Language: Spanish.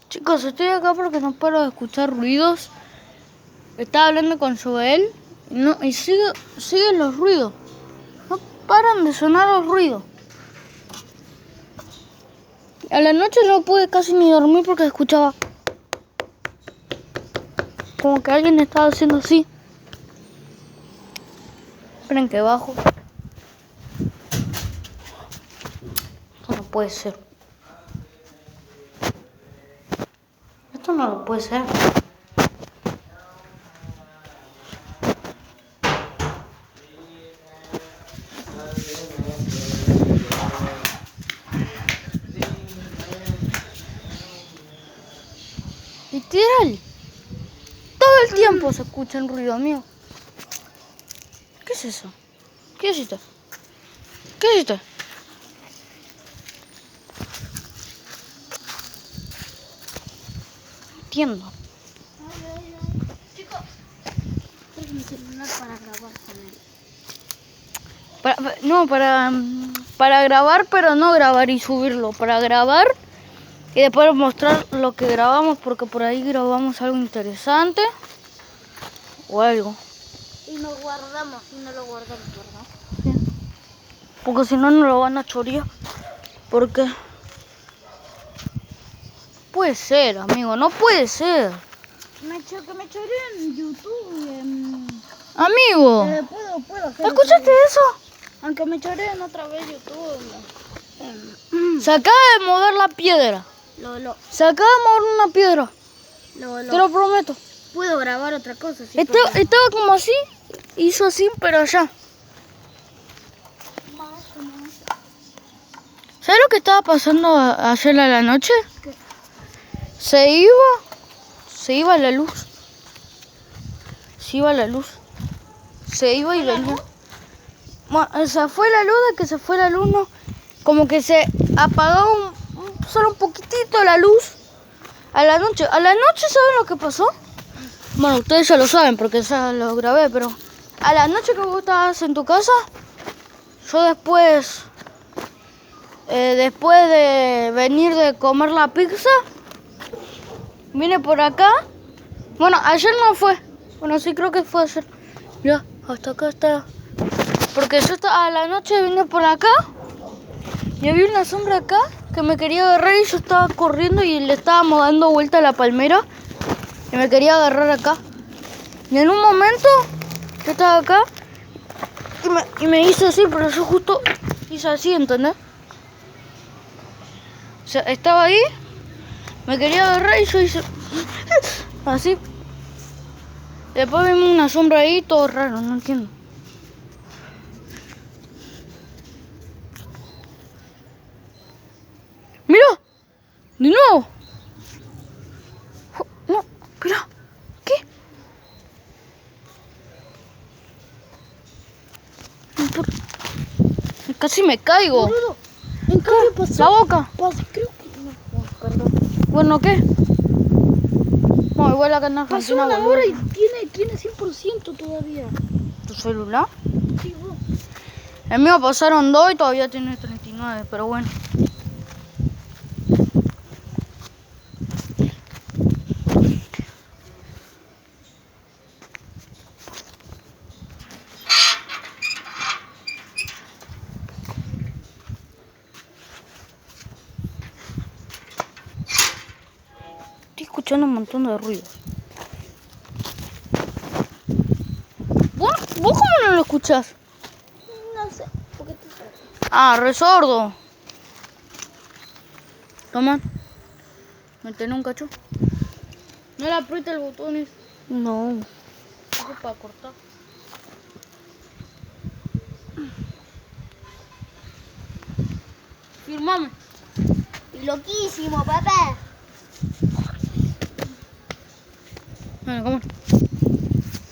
Chicos, estoy acá porque no paro de escuchar ruidos. Estaba hablando con Joel y siguen los ruidos. No paran de sonar los ruidos. A la noche no pude casi ni dormir porque escuchaba como que alguien estaba haciendo así. Esperen que bajo. Esto no puede ser. Esto no lo puede ser. Literal. Todo el tiempo se escucha el ruido, amigo. ¿Qué es eso? ¿Qué es esto? ¿Qué es esto? No entiendo. Chicos, es mi celular para grabar con él. No, para grabar, pero no grabar y subirlo. Para grabar y después mostrar lo que grabamos, porque por ahí grabamos algo interesante o algo. Y nos guardamos, y no lo guardamos, ¿verdad? Sí. Porque si no, no lo van a chorear. Porque puede ser, amigo, no puede ser. Que me choré en YouTube y en... Amigo, puedo hacer ¿escuchaste eso? Aunque me choré en otra vez YouTube. Se acaba de mover la piedra. Se acaba de mover una piedra. Te lo prometo. Puedo grabar otra cosa. Sí, Estaba como así, hizo así, pero allá. ¿Sabes lo que estaba pasando ayer a la noche? ¿Qué? Se iba la luz. Se iba la luz. Se iba y venía. Bueno, se fue la luz, de que se fue la luz, no. Como que se apagó solo un poquitito la luz a la noche. A la noche, ¿saben lo que pasó? Bueno, ustedes ya lo saben porque ya lo grabé, pero a la noche que vos estabas en tu casa, yo después de venir de comer la pizza, vine por acá. Bueno, ayer no fue. Bueno, sí creo que fue ayer. Mira, hasta acá está. Porque yo a la noche vine por acá y había una sombra acá que me quería agarrar y yo estaba corriendo y le estábamos dando vuelta a la palmera y me quería agarrar acá. Y en un momento yo estaba acá y me hizo así, pero yo justo hice así, ¿entendés? O sea, estaba ahí, me quería agarrar y yo hice así. Después vimos una sombra ahí, todo raro, no entiendo. ¡Mira! ¡De nuevo! No, espera. ¿Qué? Casi me caigo. Boludo, ¿en qué pasó? La boca. Creo que no. Perdón. Bueno, ¿qué? No, igual acá en Pasó Argentina. una boludo. hora y tiene 100% todavía. ¿Tu celular? Sí, vos. El mío pasaron 2 y todavía tiene 39, pero bueno. Estoy escuchando un montón de ruido. ¿Vos cómo no lo escuchás? No sé, porque te sordo. Ah, re sordo. Toma. Metele un cacho. No le aprieta el botón ese. No. Eso es para cortar. Firmame. Loquísimo, papá. Bueno, ¿cómo?